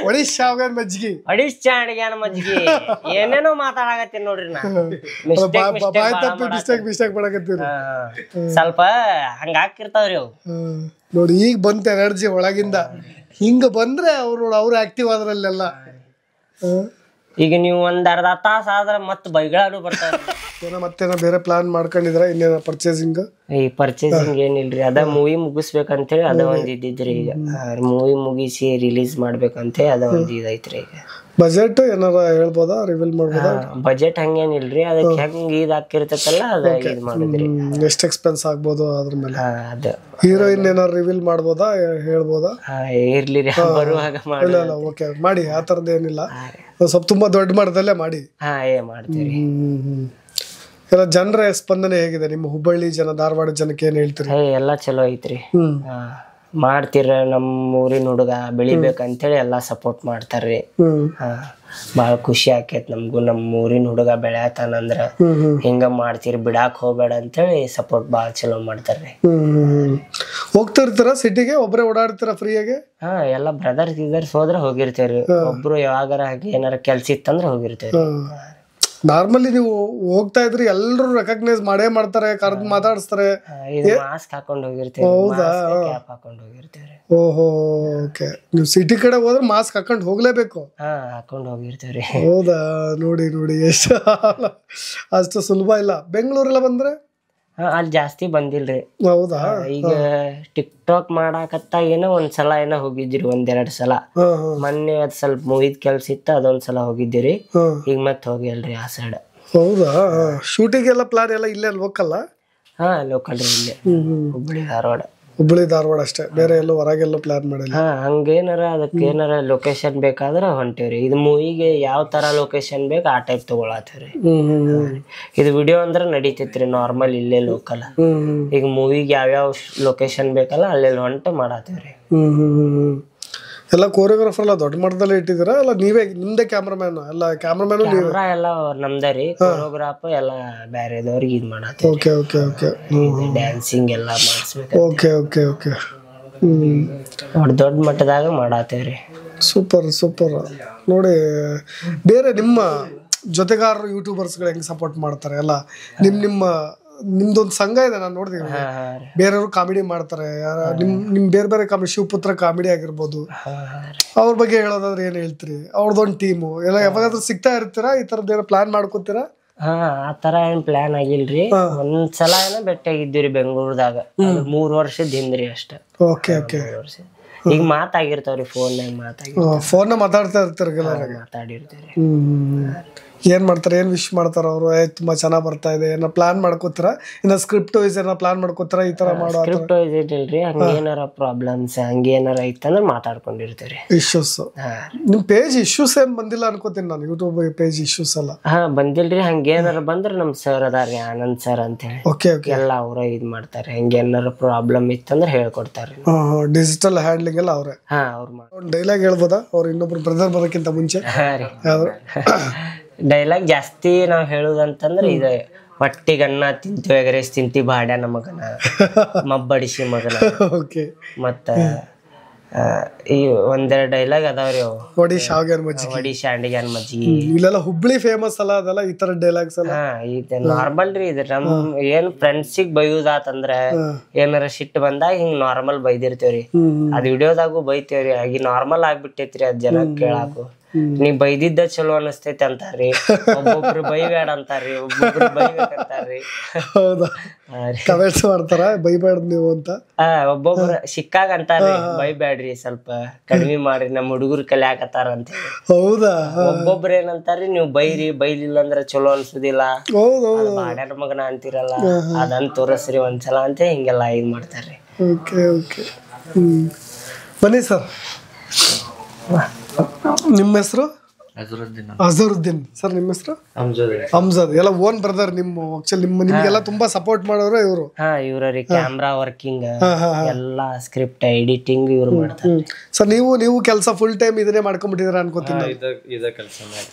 ಒಡಿಶಾ ಮಜ್ಜಿಗೆ ಒಡಿಶಾ ಅಡಿಗೆನ ಮಜ್ಜಿಗೆ ಏನೇನೋ ಮಾತಾಡಕತ್ತೀನಿ ನೋಡ್ರಿ ನಾ ಮಿಸ್ಟೇಕ್ ಮಾಡಕತ್ತೀರಿ ಸ್ವಲ್ಪ ಹಂಗ ಹಾಕಿರ್ತಾವ್ರಿ ಅವು ನೋಡಿ ಈಗ ಬಂತ ಎನರ್ಜಿ ಒಳಗಿಂದ ಹಿಂಗ ಬಂದ್ರೆ ಅವ್ರು ಆಕ್ಟಿವ್ ಆದ್ರಲ್ಲೆಲ್ಲ ಈಗ ನೀವು ಒಂದ್ ಅರ್ಧ ತಾಸ ಆದ್ರ ಮತ್ ಬೈಗಳಾಡು ಬರ್ತಾವ ಮತ್ತೇನ ಬೇರೆ ಪ್ಲಾನ್ ಮಾಡ್ಕೊಂಡಿದ್ರ ಇನ್ನೇನ ಪರ್ಚೇಸಿಂಗ್ ಈ ಪರ್ಚೇಸಿಂಗ್ ಏನಿಲ್ರಿ ಅದ ಮೂವಿ ಮುಗಿಸ್ಬೇಕಂತೇಳಿ ಅದ ಒಂದ್ ಇದ್ದಿದ್ರಿ ಈಗ ಮೂವಿ ಮುಗಿಸಿ ರಿಲೀಸ್ ಮಾಡ್ಬೇಕಂತ ಅದ ಒಂದ್ ಇದೈತ್ರಿ ಈಗ ಬಜೆಟ್ ಏನಾರ ಹೇಳ್ಬೋದಾ ರಿವೀಲ್ ಮಾಡ್ಬೋದಾ ಬಜೆಟ್ ಹಂಗೇನಿಲ್ರಿ ಅದಕ್ಕೆ ಹೆಂಗ್ ಇದ್ ಹಾಕಿರ್ತೈತಲ್ಲ ಅದ ಇದ್ ಮಾಡಿದ್ರಿ ಎಷ್ಟು ಎಕ್ಸ್ಪೆನ್ಸ್ ಆಗ್ಬೋದು ಅದ್ರ ಮೇಲೆ ಅದ ಹೀರೋಯಿನ್ ಏನಾರ ರಿವೀಲ್ ಮಾಡ್ಬೋದಾ ಹೇಳ್ಬೋದಾ ಇರ್ಲಿ ರೀ ಬರುವಾಗ ಇಲ್ಲ ಓಕೆ ಮಾಡಿ ಆ ತರದ್ ಏನಿಲ್ಲ ಸ್ವಲ್ಪ ತುಂಬಾ ದೊಡ್ಡ ಮಟ್ಟದಲ್ಲೇ ಮಾಡಿ ಮಾಡ್ತೀವಿ ಎಲ್ಲ ಜನರ ಸ್ಪಂದನೆ ಹೇಗಿದೆ ನಿಮ್ಮ ಹುಬ್ಬಳ್ಳಿ ಜನ ಧಾರವಾಡ ಜನಕ್ಕೆ ಏನ್ ಹೇಳ್ತೀರಿ ಎಲ್ಲಾ ಚಲೋ ಐತ್ರಿ ಮಾಡ್ತೀರ ನಮ್ಮ ಊರಿನ ಹುಡುಗ ಬೆಳಿಬೇಕಂತೇಳಿ ಎಲ್ಲಾ ಸಪೋರ್ಟ್ ಮಾಡ್ತಾರ್ರಿ ಬಾಳ ಖುಷಿ ಆಕೇತ್ ನಮ್ಗು ನಮ್ಮ ಊರಿನ ಹುಡುಗ ಬೆಳ್ಯಾತಾನಂದ್ರ ಹಿಂಗ ಮಾಡ್ತೀರಿ ಬಿಡಾಕ್ ಹೋಗ್ಬೇಡ ಅಂತೇಳಿ ಸಪೋರ್ಟ್ ಬಾಳ ಚಲೋ ಮಾಡ್ತಾರ್ರಿ ಹೋಗ್ತಾ ಇರ್ತೀರ ಸಿಟಿಗೆ ಒಬ್ರೇ ಓಡಾಡ್ತೀರ ಫ್ರೀಯಾಗಿ ಎಲ್ಲಾ ಬ್ರದರ್ಸ್ ಇದರ್ಸ್ ಹೋದ್ರ ಹೋಗಿರ್ತೇವ್ರಿ ಒಬ್ರು ಯಾವಾಗಾರ ಏನಾರ ಕೆಲ್ಸ ಇತ್ತಂದ್ರ ಹೋಗಿರ್ತೇವ್ರಿ ನಾರ್ಮಲಿ ನೀವು ಹೋಗ್ತಾ ಇದ್ರಿ ಎಲ್ರು ರೆಕಗ್ನೈಸ್ ಮಾಡೇ ಮಾಡ್ತಾರೆ ಕರೆದು ಮಾತಾಡಿಸ್ತಾರೆ ಮಾಸ್ಕ್ ಹಾಕೊಂಡ್ ಹೋಗಿರ್ತೇವೆ ಕ್ಯಾಪ್ ಹಾಕೊಂಡ್ ಹೋಗಿರ್ತೇವ್ರಿ ಓಹೋ ಓಕೆ ನೀವು ಸಿಟಿ ಕಡೆ ಹೋದ್ರೆ ಮಾಸ್ಕ್ ಹಾಕೊಂಡ್ ಹೋಗ್ಲೇಬೇಕು ಹಾಕೊಂಡ್ ಹೋಗಿರ್ತೇವ್ರಿ ಹೌದಾ ನೋಡಿ ಎಷ್ಟು ಅಷ್ಟು ಸುಲಭ ಇಲ್ಲ ಬೆಂಗಳೂರೆಲ್ಲ ಬಂದ್ರೆ ಅಲ್ಲಿ ಜಾಸ್ತಿ ಬಂದಿಲ್ರಿ ಹೌದಾ ಈಗ ಟಿಕ್ ಟಾಕ್ ಮಾಡಾಕತ್ತಾಗ ಏನೋ ಒಂದ್ಸಲ ಏನೋ ಹೋಗಿದ್ರಿ 1-2 ಸಲ ಮೊನ್ನೆ ಅದ್ ಸ್ವಲ್ಪ ಮುಗಿದ್ ಕೆಲ್ಸ ಇತ್ತು ಅದೊಂದ್ಸಲ ಹೋಗಿದ್ದೀರಿ ಈಗ ಮತ್ ಹೋಗಿಲ್ರಿ ಆ ಸೈಡ್ ಹೌದಾ ಶೂಟಿಂಗ್ ಎಲ್ಲ ಪ್ಲಾನ್ ಎಲ್ಲ ಇಲ್ಲೇ ಲೋಕಲ್ ಲೋಕಲ್ ರೀ ಇಲ್ಲೇ ಹುಬ್ಬಳ್ಳಿ ಧಾರವಾಡ ಅಷ್ಟೇ ಬೇರೆ ಎಲ್ಲೋ ಹೊರಗೆಲ್ಲೋ ಪ್ಲಾನ್ ಮಾಡಿಲ್ಲ ಹಂಗೇನಾರ ಅದಕ್ಕೆ ಏನಾರ ಲೊಕೇಶನ್ ಬೇಕಾದ್ರ ಹೊಂಟೇವ್ರಿ ಇದು ಮೂವಿಗೆ ಯಾವ ತರ ಲೊಕೇಶನ್ ಬೇಕು ಆ ಟೈಪ್ ತಗೊಳತ್ತೇವ್ರಿ ಇದು ವಿಡಿಯೋ ಅಂದ್ರ ನಡೀತೈತ್ರಿ ನಾರ್ಮಲ್ ಇಲ್ಲೇ ಲೋಕಲ್ ಈಗ ಮೂವಿಗೆ ಯಾವ್ಯಾವ ಲೊಕೇಶನ್ ಬೇಕಲ್ಲ ಅಲ್ಲೆಲ್ಲ ಹೊಂಟ ಮಾಡತ್ತೇವ್ರಿ ಎಲ್ಲ ಕೋರಿಯೋಗ್ರಾಫರ್ ಎಲ್ಲ ದೊಡ್ಡ ಮಟ್ಟದಲ್ಲಿ ಇಟ್ಟಿದ್ದೀರಾ ಅಲ್ಲ ನೀವೇ ನಿಮ್ದೇ ಕ್ಯಾಮ್ರಾಮ್ಯಾನ್ ಎಲ್ಲ ಕ್ಯಾಮ್ರಾಮ್ಯಾನು ಕ್ಯಾಮ್ರಾ ಎಲ್ಲ ನಮ್ದೇ ರೀ ಕೋರಿಯೋಗ್ರಾಫ್ ಎಲ್ಲ ಬೇರೆದವ್ರಿಗೆ ಇದ್ ಮಾಡತ್ತೇವ್ರಿ ಓಕೆ ಓಕೆ ಓಕೆ ಡ್ಯಾನ್ಸಿಂಗ್ ಎಲ್ಲ ಮಾಡಿಸ್ಬೇಕು ಓಕೆ ಓಕೆ ಓಕೆ ದೊಡ್ಡ ಮಟ್ಟದಾಗ ಮಾಡತ್ತೇವ್ರಿ ಸೂಪರ್ ನೋಡಿ ಬೇರೆ ನಿಮ್ಮ ಜೊತೆಗಾರರು ಯೂಟ್ಯೂಬರ್ಸ್ಗಳು ಹೆಂಗ್ ಸಪೋರ್ಟ್ ಮಾಡ್ತಾರೆ ಎಲ್ಲ ನಿಮ್ದೊಂದು ಸಂಘ ಇದೆ ನಾನು ನೋಡಿದೀನಿ ಬೇರೆಯವರು ಕಾಮಿಡಿ ಮಾಡ್ತಾರೆ ನಿಮ್ ಬೇರೆ ಕಾಮಿಡಿ ಶಿವಪುತ್ರ ಕಾಮಿಡಿ ಆಗಿರ್ಬೋದು ಅವ್ರ ಬಗ್ಗೆ ಹೇಳೋದಾದ್ರೆ ಏನ್ ಹೇಳ್ತೀರಿ ಅವ್ರದೊಂದು ಟೀಮು ಎಲ್ಲ ಯಾವಾಗಾದ್ರೂ ಸಿಗ್ತಾ ಇರ್ತೀರಾ ಈ ತರದ್ ಏನೋ ಪ್ಲಾನ್ ಮಾಡ್ಕೋತೀರಾ ಆತರ ಏನ್ ಪ್ಲಾನ್ ಆಗಿಲ್ರಿ ಒಂದ್ಸಲ ಏನೋ ಭೇಟಿಯಾಗಿದ್ದೀವ್ರಿ ಬೆಂಗಳೂರದಾಗ 3 ವರ್ಷದ ಹಿಂದ್ರಿ ಅಷ್ಟ ಓಕೆ ಈಗ ಮಾತಾಗಿರ್ತಾವ್ರಿ ಫೋನ್ ಮಾತಾಡ್ತಾ ಇರ್ತೀರಿ ಮಾತಾಡಿರ್ತೀರಿ ಏನ್ ಮಾಡ್ತಾರೆ ಏನ್ ವಿಶ್ ಮಾಡ್ತಾರ ಅವ್ರು ತುಂಬಾ ಚೆನ್ನಾಗ್ ಬರ್ತಾ ಇದೆ ಏನೋ ಪ್ಲಾನ್ ಮಾಡ್ಕೋತೀರಾ ಇನ್ನ ಸ್ಕ್ರಿಪ್ಟ್ ವೈಸ್ ಏನೋ ಪ್ಲಾನ್ ಮಾಡ್ಕೋತೀರಾ ಈ ತರ ಮಾಡೋ ಸ್ಕ್ರಿಪ್ಟ್ ವೈಸ್ ಇಲ್ರಿ ಹಂಗೇನಾರ ಪ್ರಾಬ್ಲಮ್ಸ್ ಹಂಗೇನಾರ ಐತಂದ್ರ ಮಾತಾಡ್ಕೊಂಡಿರ್ತೀರಿ ಇಶ್ಯೂಸ್ ನಿಮ್ ಪೇಜ್ ಇಶ್ಯೂಸ್ ಏನ್ ಬಂದಿಲ್ಲ ಅನ್ಕೋತೀನಿ ನಾನು ಯೂಟ್ಯೂಬ್ ಪೇಜ್ ಇಶ್ಯೂಸ್ ಎಲ್ಲ ಬಂದಿಲ್ರಿ ಹಂಗೇನಾರ ಬಂದ್ರ ನಮ್ ಸರ್ ಅದಾರಿ ಆನಂದ್ ಸರ್ ಅಂತ ಹೇಳಿ ಎಲ್ಲ ಅವ್ರ ಇದ್ ಮಾಡ್ತಾರೆ ಹಂಗೇನಾರ ಪ್ರಾಬ್ಲಮ್ ಇತ್ತಂದ್ರ ಹೇಳ್ಕೊಡ್ತಾರ ಡಿಜಿಟಲ್ ಹ್ಯಾಂಡ್ಲಿಂಗ್ ಎಲ್ಲ ಅವ್ರೆ ಡೈಲಾಗ್ ಹೇಳ್ಬೋದಾ ಅವ್ರ ಇನ್ನೊಬ್ರು ಬ್ರದರ್ ಬರೋಕ್ಕಿಂತ ಮುಂಚೆ ಡೈಲಾಗ್ ಜಾಸ್ತಿ ನಾವ್ ಹೇಳುದಂತಂದ್ರ ಇದು ಹೊಟ್ಟಿಗೆ ಅನ್ನ ತಿಂತೀವಿ ಎಗರೇಸ್ ತಿಂತಿ ಬಾಡ್ಯಾನ ಮಗನ ಮಬ್ಬಡಿಸಿ ಮಗನ ಮತ್ತ ಈ ಒಂದೆರಡು ಡೈಲಾಗ್ ಅದಾವ್ರಿ ಒಡಿಶಾ ಅಂಡಿಗ್ಯಾನ್ ಮಜ್ಜಿಗೆ ಇಲ್ಲೆಲ್ಲ ಹುಬ್ಳಿ ಫೇಮಸ್ ಅಲ್ಲ ಅದೆಲ್ಲ ಈ ತರ ಡೈಲಾಗ್ಸ್ ಅಲ್ಲ ಇದು ನಾರ್ಮಲ್ ರೀ ಇದು ನಮ್ ಏನ್ ಫ್ರೆಂಡ್ಸಿಗ್ ಬೈಯುದಾತಂದ್ರ ಏನಾರ ಸಿಟ್ಟು ಬಂದಾಗ ಹಿಂಗ್ ನಾರ್ಮಲ್ ಬೈದಿರ್ತೇವ್ರಿ ಅದ್ ವಿಡಿಯೋದಾಗು ಬೈತೇವ್ರಿ ಹಾಗೆ ನಾರ್ಮಲ್ ಆಗ್ಬಿಟ್ಟೈತ್ರಿ ಅದ್ ಜನ ಕೇಳಾಕು ನೀ ಬೈದಿದ್ದ ಚಲೋ ಅನಸ್ತೈತಿ ಅಂತಾರ್ರಿ ಒಬ್ಬೊಬ್ರು ಬೈಬೇಡ ಅಂತಾರ್ರಿ ಒಬ್ಬೊಬ್ರು ಬೈಬೇಕಂತಾರ್ರಿ ಹೌದಾ ಕಮೆಂಟ್ಸ್ ಮಾಡ್ತಾರ ಬೈಬೇಡ್ದು ನೀವು ಅಂತ ಒಬ್ಬೊಬ್ರು ಸಿಕ್ಕಾಗ ಅಂತಾರ್ರಿ ಬೈಬ್ಯಾಡ್ರಿ ಸ್ವಲ್ಪ ಕಡಿಮೆ ಮಾಡ್ರಿ ನಮ್ ಹುಡುಗರು ಕಲಿಯಾಕತ್ತಾರ ಅಂತ ಹೌದಾ ಒಬ್ಬೊಬ್ರು ಏನಂತಾರ್ರಿ ನೀವು ಬೈಲಿಲ್ಲ ಅಂದ್ರ ಚಲೋ ಅನ್ಸುದಿಲ್ಲ ಬಾಡ್ಯಾನ ಮಗನ ಅಂತಿರಲ್ಲ ಅದನ್ ತೋರಸ್ರಿ ಒಂದ್ಸಲ ಅಂತ ಹಿಂಗೆಲ್ಲ ಇದ್ ಮಾಡ್ತಾರ್ರಿ ಬನ್ನಿ ಸರ್ ನಿಮ್ಮ ಹೆಸರು ಅಜರುದ್ದೀನ್ ಸರ್ ನಿಮ್ಮ ಹೆಸರು ಅಮ್ಜದ್ ಎಲ್ಲ ಓನ್ ಬ್ರದರ್ ನಿಮ್ಗೆಲ್ಲ ತುಂಬಾ ಸಪೋರ್ಟ್ ಮಾಡೋರು ಇವರು ಇವ್ರಿ ಕ್ಯಾಮ್ರಾ ವರ್ಕಿಂಗ್ ಎಲ್ಲಾ ಸ್ಕ್ರಿಪ್ಟ್ ಎಡಿಟಿಂಗ್ ಇವ್ರು ಮಾಡ್ತಾರೆ ಸರ್ ನೀವು ಕೆಲಸ ಫುಲ್ ಟೈಮ್ ಇದನ್ನೇ ಮಾಡ್ಕೊಂಡ್ಬಿಟ್ಟಿದ್ರ ಅನ್ಕೋತೀನಿ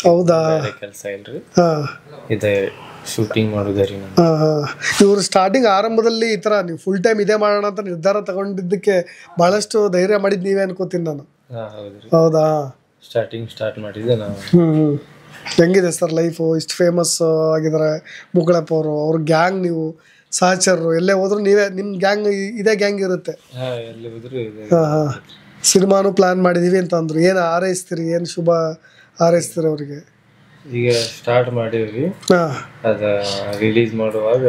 ಹೌದಾ ಕೆಲಸ ಇಲ್ರಿ ಇದೆ ಶೂಟಿಂಗ್ ಮಾಡೋದ್ರಿ ಇವರು ಸ್ಟಾರ್ಟಿಂಗ್ ಆರಂಭದಲ್ಲಿ ಈ ತರ ನೀವು ಫುಲ್ ಟೈಮ್ ಇದೇ ಮಾಡೋಣ ಅಂತ ನಿರ್ಧಾರ ತಗೊಂಡಿದ್ದಕ್ಕೆ ಬಹಳಷ್ಟು ಧೈರ್ಯ ಮಾಡಿದ್ ನೀವೇ ಅನ್ಕೋತೀನಿ ನಾನು ಹೌದಾ ಸ್ಟಾರ್ಟ್ ಮಾಡಿದ್ದೆ ನಾವು. ಹೆಂಗಿದೆ ಸರ್ ಲೈಫು? ಇಷ್ಟು ಫೇಮಸ್ ಆಗಿದ್ದಾರೆ ಮುಗಳಪ್ಪ ಅವರು, ಅವ್ರ ಗ್ಯಾಂಗ್, ನೀವು ಸಹಚರರು, ಎಲ್ಲೇ ಹೋದ್ರು ನೀವೇ, ನಿಮ್ಮ ಗ್ಯಾಂಗ್ ಇದೇ ಗ್ಯಾಂಗ್ ಇರುತ್ತೆ. ಎಲ್ಲಿ ಹೋದ್ರು ಸಿನಿಮಾನು ಪ್ಲಾನ್ ಮಾಡಿದೀವಿ ಅಂತ ಅಂದ್ರು. ಏನು ಹಾರೈಸ್ತೀರಿ, ಏನು ಶುಭ ಹಾರೈಸ್ತೀರಿ ಅವರಿಗೆ? ಈಗ ಸ್ಟಾರ್ಟ್ ಮಾಡೀವ್ರಿ, ಅದ ರಿಲೀಸ್ ಮಾಡುವಾಗ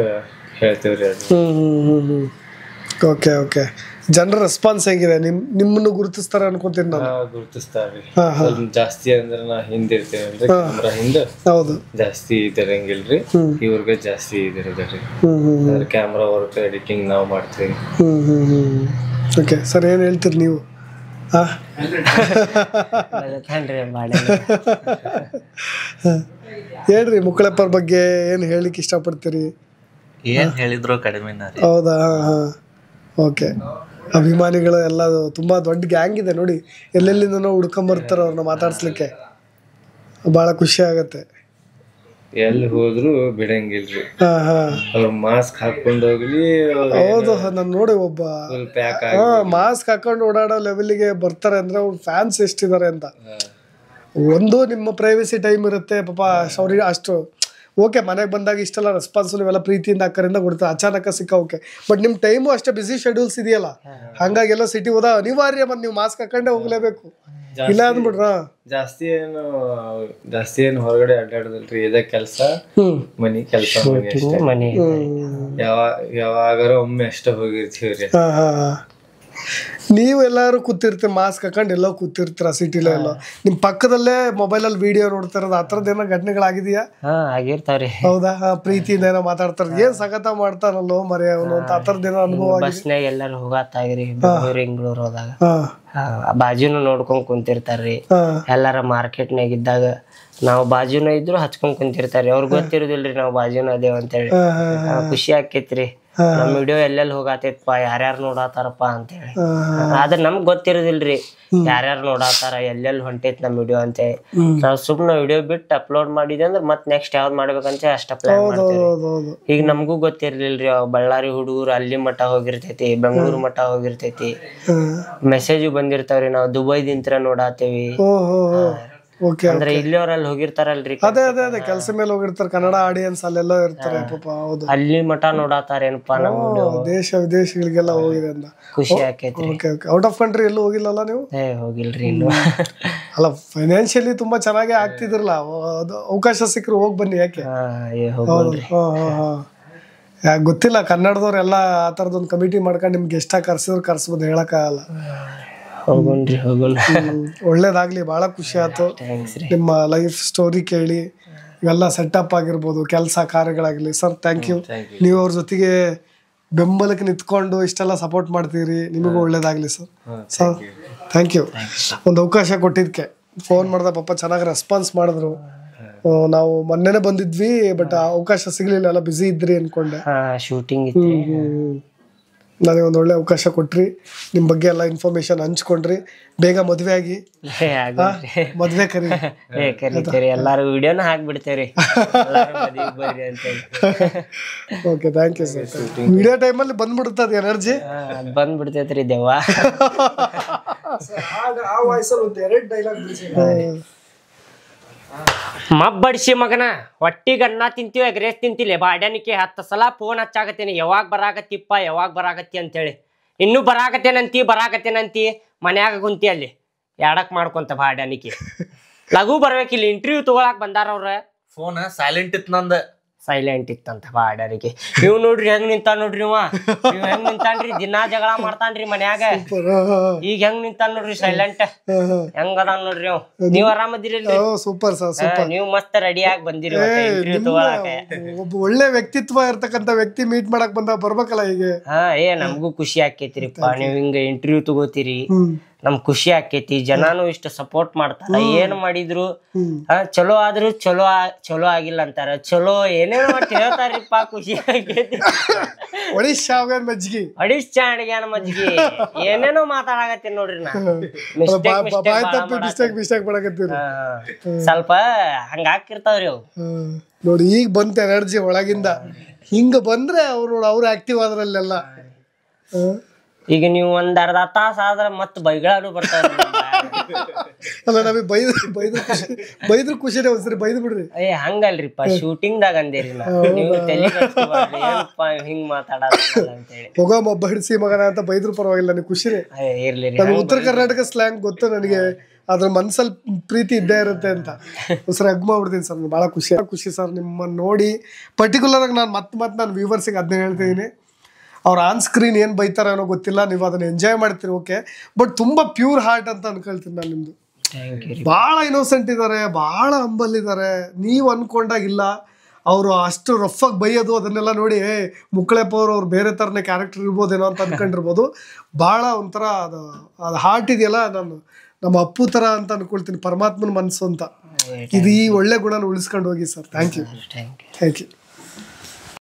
ಹೇಳ್ತೇವ್ರಿ ಅದು. Okay okay. ಜನರ ರೆಸ್ಪಾನ್ಸ್ ಹೆಂಗಿದೆ? ನಿಮ್ಮನ್ನು ಗುರುತಿಸ್ತಾರೆ ಅನ್ಕೊಂತೀನಿ ನಾನು. ಗುರುತಿಸ್ತಾರ್ರಿ. ಜಾಸ್ತಿ ಅಂದ್ರೆ ನಾ ಹಿಂದಿರ್ತೇವೆ ಅಂದ್ರೆ ಕ್ಯಾಮ್ರಾ ಹಿಂದೆ. ಹೌದು, ಜಾಸ್ತಿ ಇದಿರಂಗಿಲ್ರಿ, ಇವ್ರಿಗೆ ಜಾಸ್ತಿ ಇದಿರದ್ರಿ. ಕ್ಯಾಮ್ರಾ ವರ್ಕ್, ಎಡಿಟಿಂಗ್ ನಾವು ಮಾಡ್ತೇವೆ. ಓಕೆ ಸರ್, ಏನು ಹೇಳ್ತೀರಿ ನೀವು? ಹೇಳ್ರಿ, ಮುಕ್ಕಳಪ್ಪರ ಬಗ್ಗೆ ಏನು ಹೇಳಿಕ್ ಇಷ್ಟಪಡ್ತೀರಿ? ಏನ್ ಹೇಳಿದ್ರು ಕಡಿಮೆ. ಹೌದಾ? ಓಕೆ. ಅಭಿಮಾನಿಗಳು ಎಲ್ಲ ತುಂಬಾ ದೊಡ್ಡ ಗ್ಯಾಂಗ್ ಇದೆ ನೋಡಿ, ಎಲ್ಲೆಲ್ಲಿಂದನೋ ಹುಡ್ಕೊಂಬರ್ತಾರೆ ಅವ್ರನ್ನ ಮಾತಾಡ್ಸ್ಲಿಕ್ಕೆ. ಭಾಳ ಖುಷಿ ಆಗತ್ತೆ. ಎಲ್ಲಿ ಹೋದ್ರು ಬಿಡಂಗಿಲ್ರಿ, ಅವ್ರ ಮಾಸ್ಕ್ ಹಾಕೊಂಡು ಹೋಗ್ಲಿ. ಹೌದು, ನಾನು ನೋಡಿ ಒಬ್ಬ ಮಾಸ್ಕ್ ಹಾಕೊಂಡು ಓಡಾಡೋ ಲೆವೆಲ್ಗೆ ಬರ್ತಾರೆ ಅಂದ್ರೆ ಅವ್ರ ಫ್ಯಾನ್ಸ್ ಎಷ್ಟಿದ್ದಾರೆ ಅಂತ. ಒಂದು ನಿಮ್ಮ ಪ್ರೈವಸಿ ಟೈಮ್ ಇರುತ್ತೆ ಪಾಪ ಅವ್ರಿಗೆ ಅಷ್ಟು. ಓಕೆ, ಮನೆಗೆ ಬಂದಾಗ ಇಷ್ಟೆಲ್ಲ ರೆಸ್ಪಾನ್ಸ್ ನೀವೆಲ್ಲ ಪ್ರೀತಿಯಿಂದ ಅಕ್ಕರಿಂದ ಕೊಡ್ತಾರೆ, ಅಚಾನಕ ಸಿಕ್ಕ ಓಕೆ. ಬಟ್ ನಿಮ್ಮ ಟೈಮು ಅಷ್ಟೇ ಬಿಸಿ ಶೆಡ್ಯೂಲ್ಸ್ ಇದೆಯಲ್ಲ, ಹಂಗಾಗೆಲ್ಲ ಸಿಟಿ ಹೋದ ಅನಿವಾರ್ಯ ಮತ್ತೆ ನೀವು ಮಾಸ್ಕ್ ಹಾಕೊಂಡೇ ಹೋಗ್ಲೇಬೇಕು. ಇಲ್ಲ ಅಂದ್ಬಿಟ್ರ ಜಾಸ್ತಿ ಏನು ಹೊರಗಡೆ ಅಡ್ಡಾಡದಲ್ರಿ. ಇದೇ ಕೆಲಸ, ಮನಿ ಕೆಲಸ, ಮನಿ ಅಷ್ಟೇ. ಯಾವಾಗಾರ ಒಮ್ಮೆ ಅಷ್ಟೇ ಹೋಗಿರ್ತೀವ್ರಿ. ನೀವು ಎಲ್ಲಾರು ಕೂತಿರ್ತೀರಿ ಮಾಸ್ಕ್ ಹಾಕೊಂಡು ಎಲ್ಲೋ ಕೂತಿರ್ತೀರ ಸಿಟಿಲೋ ಎಲ್ಲೋ, ನಿಮ್ ಪಕ್ಕದಲ್ಲೇ ಮೊಬೈಲಲ್ಲಿ ವಿಡಿಯೋ ನೋಡ್ತಿರೋದು, ಆ ಥರದ್ದು ಏನೋ ಘಟನೆಗಳಾಗಿದೆಯಾ? ಆಗಿರ್ತಾವ್ರಿ. ಹೌದಾ? ಪ್ರೀತಿಯಿಂದ ಏನೋ ಮಾತಾಡ್ತಾರ, ಏನ್ ಸಗತ ಮಾಡ್ತಾರಲ್ಲೋ ಮರಿ ಅವನು ಅಂತ, ಆ ಥರದ್ದು ಏನೋ ಅನುಭವ? ಬಸ್ನಾಗ ಎಲ್ಲಾರು ಹೋಗತ್ತಾಗ್ರಿ, ಬೆಂಗಳೂರು ಹೋದಾಗ ಬಾಜುನು ನೋಡ್ಕೊಂಡ್ ಕುಂತಿರ್ತಾರ್ರಿ. ಎಲ್ಲಾರ ಮಾರ್ಕೆಟ್ನಾಗ ಇದ್ದಾಗ ನಾವು ಬಾಜುನ ಇದ್ರು ಹಚ್ಕೊಂಡ್ ಕುಂತಿರ್ತಾರ್ರಿ. ಅವ್ರಿಗೆ ಗೊತ್ತಿರೋದಿಲ್ರಿ ನಾವು ಬಾಜುನ ಅದೇವ್ ಅಂತೇಳಿ. ಖುಷಿ ಆಕೇತ್ರಿ, ನಮ್ ವಿಡಿಯೋ ಎಲ್ಲೆಲ್ಲಿ ಹೋಗತೈತಪ್ಪ, ಯಾರ್ಯಾರು ನೋಡಾತಾರಪ್ಪ ಅಂತೇಳಿ. ಆದ್ರ ನಮ್ಗ್ ಗೊತ್ತಿರೋದಿಲ್ರಿ ಯಾರ್ಯಾರು ನೋಡಾತಾರ, ಎಲ್ಲೆಲ್ಲಿ ಹೊಂಟೈತ್ ನಮ್ ವಿಡಿಯೋ ಅಂತೇಳಿ. ನಾವ್ ಸುಮ್ನ ವಿಡಿಯೋ ಬಿಟ್ಟು ಅಪ್ಲೋಡ್ ಮಾಡಿದ್ವಿ ಅಂದ್ರ ಮತ್ ನೆಕ್ಸ್ಟ್ ಯಾವ್ದ್ ಮಾಡ್ಬೇಕಂತ ಅಷ್ಟ ಪ್ಲಾನ್ ಮಾಡ್ತೇವ್ರಿ. ಈಗ ನಮಗೂ ಗೊತ್ತಿರ್ಲಿಲ್ರಿ, ಬಳ್ಳಾರಿ ಹುಡುಗರು ಅಲ್ಲಿ ಮಠ ಹೋಗಿರ್ತೈತಿ, ಬೆಂಗಳೂರು ಮಠ ಹೋಗಿರ್ತೈತಿ, ಮೆಸೇಜ್ ಬಂದಿರ್ತಾವ್ರಿ ನಾವು ದುಬೈದಿಂತ್ರ ನೋಡಾತೇವಿ ಅಂದ್ರೆ ಇಲ್ಲಿಯವ್ರಲ್ಲಿ ಹೋಗಿರ್ತಾರಲ್ರಿ. ಅದೇ ಅದೇ ಅದೇ ಕೆಲಸ ಮೇಲೆ ಹೋಗಿರ್ತಾರೆ, ಕನ್ನಡ ಆಡಿಯನ್ಸ್ ಅಲ್ಲೆಲ್ಲ ಇರ್ತಾರೆ ಪಾಪ. ಹೌದು, ಅಲ್ಲಿ ಮಠ ನೋಡಾತಾರೇನಪ್ಪ ನಮ್ ದೇಶ ವಿದೇಶಗಳಿಗೆಲ್ಲ ಹೋಗಿದೆ ಅಂತ ಖುಷಿ ಆಕೈತ್ರಿ. ಔಟ್ ಆಫ್ ಕಂಟ್ರಿ ಎಲ್ಲೂ ಹೋಗಿಲ್ಲಲ್ಲ ನೀವು? ಹೋಗಿಲ್ರಿ ಇನ್ನು. ಅಲ್ಲ, ಫೈನಾನ್ಷಿಯಲಿ ತುಂಬಾ ಚೆನ್ನಾಗಿ ಆಗ್ತಿದ್ರಲ್ಲ, ಅವಕಾಶ ಸಿಕ್ಕರು ಹೋಗ್ ಬನ್ನಿ. ಯಾಕೆ ಯಾಕೆ ಗೊತ್ತಿಲ್ಲ, ಕನ್ನಡದವ್ರೆಲ್ಲ ಆ ಥರದೊಂದು ಕಮಿಟಿ ಮಾಡ್ಕೊಂಡು ನಿಮ್ಗೆ ಎಷ್ಟಾಗಿ ಕರ್ಸಿದ್ರು ಕರ್ಸ್ಬೋದು, ಹೇಳಕ್ಕಾಗಲ್ಲ. ಒಳ್ಳೇದಾಗ್ಲಿ, ಬಹಳ ಖುಷಿ ಆಯ್ತು ನಿಮ್ಮ ಲೈಫ್ ಸ್ಟೋರಿ ಕೇಳಿ. ಇವೆಲ್ಲ ಸೆಟಪ್ ಆಗಿರ್ಬೋದು, ಕೆಲಸ ಕಾರ್ಯಗಳಾಗ್ಲಿ. Sir, thank you. ನೀವು ಅವ್ರ ಜೊತೆಗೆ ಬೆಂಬಲಕ್ಕೆ ನಿಂತ್ಕೊಂಡು ಇಷ್ಟೆಲ್ಲ ಸಪೋರ್ಟ್ ಮಾಡ್ತೀರಿ, ನಿಮಗೂ ಒಳ್ಳೇದಾಗ್ಲಿ ಸರ್. Sir, thank you. ಒಂದು ಅವಕಾಶ ಕೊಟ್ಟಿದ್ಕೆ, ಫೋನ್ ಮಾಡ್ದ ಪಾಪ ಚೆನ್ನಾಗಿ ರೆಸ್ಪಾನ್ಸ್ ಮಾಡಿದ್ರು. ನಾವು ಮೊನ್ನೆನೆ ಬಂದಿದ್ವಿ, ಬಟ್ ಅವಕಾಶ ಸಿಗ್ಲಿಲ್ಲ, ಎಲ್ಲ ಬಿಸಿ ಇದ್ರಿ ಅನ್ಕೊಂಡೆ. ಶೂಟಿಂಗ್ ನನಗೆ ಒಂದು ಒಳ್ಳೆ ಅವಕಾಶ ಕೊಟ್ರಿ, ನಿಮ್ಮ ಬಗ್ಗೆ ಎಲ್ಲ ಇನ್ಫಾರ್ಮೇಶನ್ ಹಂಚ್ಕೊಂಡ್ರಿ. ಬೇಗ ಮದ್ವೆ ಆಗಿ ಮದ್ವೆ ಕರೀತೀರಿ, ಎಲ್ಲಾರು ವಿಡಿಯೋನ ಹಾಕ್ಬಿಡ್ತೇವ್ರಿ. Okay, thank you sir. Video ಟೈಮಲ್ಲಿ ಬಂದ್ಬಿಡ್ತದ ಎನರ್ಜಿ, ಬಂದ್ಬಿಡ್ತೈತ್ರಿ ದೆವ್ವ. ಮಬ್ಬಡಿಸಿ ಮಗನ, ಹೊಟ್ಟಿಗೆ ಅನ್ನ ತಿಂತೀವಿ, ಎಗ್ರೇಸ್ ತಿಂತಿಲ್ಲ, ಬಾಡ್ಯಾನಿಕೆ 10 ಸಲ ಫೋನ್ ಹಚ್ಚಾಕತ್ತೇನೆ, ಯಾವಾಗ ಬರಾಕತ್ತಿಪ್ಪ, ಯಾವಾಗ ಬರಾಕತ್ತಿ ಅಂತೇಳಿ. ಇನ್ನೂ ಬರಾಕತ್ತೇನಂತಿ ಮನ್ಯಾಗ ಕುಂತಿ ಅಲ್ಲಿ ಯಾಡಕ್ ಮಾಡ್ಕೊಂತ ಬಾಡ್ಯಾನಿಕೆ. ಲಘು ಬರ್ಬೇಕಿಲ್ಲ, ಇಂಟರ್ವ್ಯೂ ತಗೊಳಕ್ ಬಂದಾರ ಅವ್ರ. ಫೋನ್ ಸೈಲೆಂಟ್ ಇತ್ತು, ನಂದ ಸೈಲೆಂಟ್ ಇತ್ತಂತ ಬಾಡ್ಯಾನಿಕೆ. ಇವ್ ನೋಡ್ರಿ ಹೆಂಗ್ ನಿಂತಾನ ನೋಡ್ರಿ, ಇವ್ ಹೆಂಗ್ ನಿಂತಾನ್ರಿ, ದಿನಾ ಜಗಳ ಮಾಡ್ತಾನ್ರಿ ಮನ್ಯಾಗ. ಈಗ ಹೆಂಗ್ ನಿಂತಾನ ನೋಡ್ರಿ ಸೈಲೆಂಟ್, ಹೆಂಗ್ ಅದಾನ ನೋಡ್ರಿ ಅವ್. ನೀವ್ ಆರಾಮದಿರಲ್ರಿ? ಸೂಪರ್ ಸರ್, ನೀವ್ ಮಸ್ತ್ ರೆಡಿ ಆಗಿ ಬಂದಿರಿ ಇಂಟರ್ವ್ಯೂ ತಗೊಳಕ. ಒಬ್ಬ ಒಳ್ಳೆ ವ್ಯಕ್ತಿತ್ವ ಇರ್ತಕ್ಕಂತ ವ್ಯಕ್ತಿ ಮೀಟ್ ಮಾಡಕ್ ಬಂದ ಬರ್ಬೇಕಲ್ಲ ಹೀಗೆ. ನಮಗೂ ಖುಷಿ ಆಕೇತಿರಿಪ್ಪ, ನೀವ್ ಹಿಂಗ ಇಂಟರ್ವ್ಯೂ ತಗೋತೀರಿ, ನಮ್ ಖುಷಿ ಆಕೇತಿ. ಜನಾನು ಇಷ್ಟ ಸಪೋರ್ಟ್ ಮಾಡ್ತಾರ, ಏನ್ ಮಾಡಿದ್ರು ಚಲೋ ಆದ್ರು ಚಲೋ ಆಗಿಲ್ಲ ಅಂತಾರ, ಚಲೋ ಏನೇನೋ ಹೇಳ್ತಾರಿಪ್ಪ, ಖುಷಿ ಆಕೇತಿ. ಒಡಿಶಾ ಮಜ್ಜಿಗೆ, ಒಡಿಶಾ ಅಡಿಗ್ಯಾನ ಮಜ್ಜಿಗೆ, ಏನೇನೋ ಮಾತಾಡಕತ್ತೀನಿ ನೋಡ್ರಿ. ನಾ ಮಿಸ್ಟೇಕ್ ಮಾಡಕತ್ತೀರಿ, ಸ್ವಲ್ಪ ಹಂಗ ಹಾಕಿರ್ತಾವ್ರಿ ಅವು. ನೋಡಿ ಈಗ ಬಂತ ಎನರ್ಜಿ ಒಳಗಿಂದ, ಹಿಂಗ ಬಂದ್ರೆ ಅವ್ರು ಆಕ್ಟಿವ್ ಆದ್ರಲ್ಲೆಲ್ಲ. ಈಗ ನೀವು ಒಂದ್ ಅರ್ಧ ತಾಸ ಆದ್ರ ಮತ್ ಬೈಗಳಾಡು ಬರ್ತಾವ್ರಿ. ಅಲ್ಲ ನಮಗೆ ಬೈದ್ರು ಖುಷಿನೇ ಒಂದ್ಸರಿ ಬೈದು ಬಿಡ್ರಿ. ಹಂಗಲ್ರಿಪ್ಪ ಶೂಟಿಂಗ್ ದಾಗ ಅಂದೇರಿ ನೀವು ತಲೆ ಕೆಡ್ಸ್ಕೊಬ್ಯಾಡ್ರಿ, ಏನಪ್ಪಾ ಹಿಂಗ್ ಮಾತಾಡಲ್ಲ ಅಂತೇಳಿ. ಹೋಗಮ್ಮ ಹಿಡಿಸಿ ಮಗನ ಅಂತ ಬೈದ್ರು ಪರವಾಗಿಲ್ಲ, ನೀವು ಖುಷಿನೇ. ಇರ್ಲಿ ನಮ್ಗೆ ಉತ್ತರ ಕರ್ನಾಟಕ ಸ್ಲ್ಯಾಂಗ್ ಗೊತ್ತು ನನಗೆ, ಅದ್ರ ಮನ್ಸಲ್ಲಿ ಪ್ರೀತಿ ಇದ್ದೇ ಇರುತ್ತೆ ಅಂತ ಸರ್ ಹಗ್ ಮಾಡ್ಬಿಡ್ತೀನಿ ಸರ್. ಭಾಳ ಖುಷಿ ಸರ್ ನಿಮ್ಮನ್ನು ನೋಡಿ. ಪರ್ಟಿಕ್ಯುಲರ್ ಆಗಿ ನಾನು ಮತ್ತೆ ನಾನು ವ್ಯೂವರ್ಸಿಗೆ ಅದನ್ನ ಹೇಳ್ತಿದ್ದೀನಿ, ಅವ್ರು ಆನ್ ಸ್ಕ್ರೀನ್ ಏನು ಬೈತಾರೆ ಅನ್ನೋ ಗೊತ್ತಿಲ್ಲ, ನೀವು ಅದನ್ನ ಎಂಜಾಯ್ ಮಾಡ್ತೀರಿ ಓಕೆ, ಬಟ್ ತುಂಬ ಪ್ಯೂರ್ ಹಾರ್ಟ್ ಅಂತ ಅನ್ಕೊಳ್ತೀನಿ ನಾನು ನಿಮ್ಮದು. ಭಾಳ ಇನ್ನೋಸೆಂಟ್ ಇದ್ದಾರೆ, ಭಾಳ ಹಂಬಲ್ ಇದ್ದಾರೆ. ನೀವು ಅನ್ಕೊಂಡಾಗಿಲ್ಲ ಅವರು ಅಷ್ಟು ರಫಾಗಿ ಬೈಯೋದು ಅದನ್ನೆಲ್ಲ ನೋಡಿ ಮುಕ್ಕಳೆಪ್ಪ ಅವ್ರು ಬೇರೆ ಥರನೇ ಕ್ಯಾರೆಕ್ಟರ್ ಇರ್ಬೋದೇನೋ ಅಂತ ಅನ್ಕೊಂಡಿರ್ಬೋದು. ಭಾಳ ಒಂಥರ ಅದು ಹಾರ್ಟ್ ಇದೆಯಲ್ಲ, ನಮ್ಮ ಅಪ್ಪು ಥರ ಅಂತ ಅನ್ಕೊಳ್ತೀನಿ, ಪರಮಾತ್ಮನ ಮನಸ್ಸು ಅಂತ. ಇದು ಈ ಒಳ್ಳೆ ಗುಣನ ಉಳಿಸ್ಕೊಂಡು ಹೋಗಿ ಸರ್. Thank you.